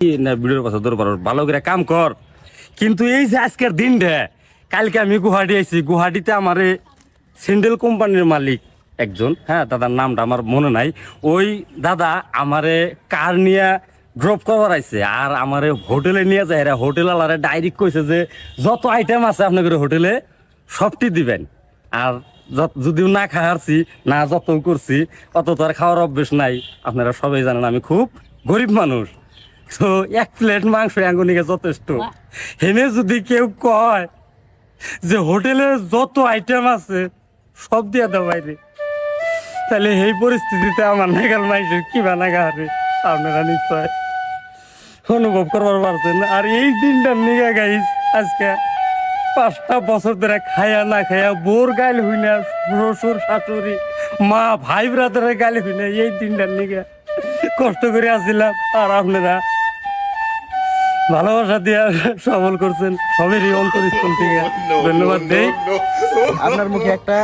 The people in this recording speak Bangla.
না ভিডিওর কথা ধরে পারো, ভালো করে কাম কর। কিন্তু এই যে আজকের দিনটা, কালকে আমি গুয়াহাটি আইছি, গুয়াহাটিতে আমারে স্যান্ডেল কোম্পানির মালিক একজন, হ্যাঁ দাদার নামটা আমার মনে নাই, ওই দাদা আমারে কার নিয়ে ড্রপ করার আইছে আর আমারে হোটেলে নিয়ে যায়। এরা হোটেল আলারে ডাইরেক্ট কইছে যে যত আইটেম আছে আপনাদের হোটেলে সবটি দিবেন। আর যদিও না খাওয়ারছি না যত্ন করছি, অত তো আর খাওয়ার অভ্যেস নাই। আপনারা সবাই জানেন আমি খুব গরিব মানুষ, তো এক প্লেট মাংস আঙ্গুনিকে যথেষ্ট। হেনে যদি কেউ কয় যে হোটেলে যত আইটেম আছে সব দিয়ে দাও বাইরে, তাহলে এই পরিস্থিতিতে আমার নাগাল মাইসের কি বানাগা হারে আপনারা নিশ্চয় অনুভব করবার পারছেন। আর এই দিনটা নিয়ে গাইস আজকে 5টা বছর ধরে খায়া না খায়া বোর গাইল হই না, শ্বশুর শাশুড়ি মা ভাই ব্রাদারের গাইল হই না, এই দিনটার নিয়ে কষ্ট করে আসছিলাম। আর আপনারা ভালোবাসা দিয়ে সবল করছেন, সবেরই অন্তরস্থল থেকে ধন্যবাদ দেই। আপনার মুখে একটা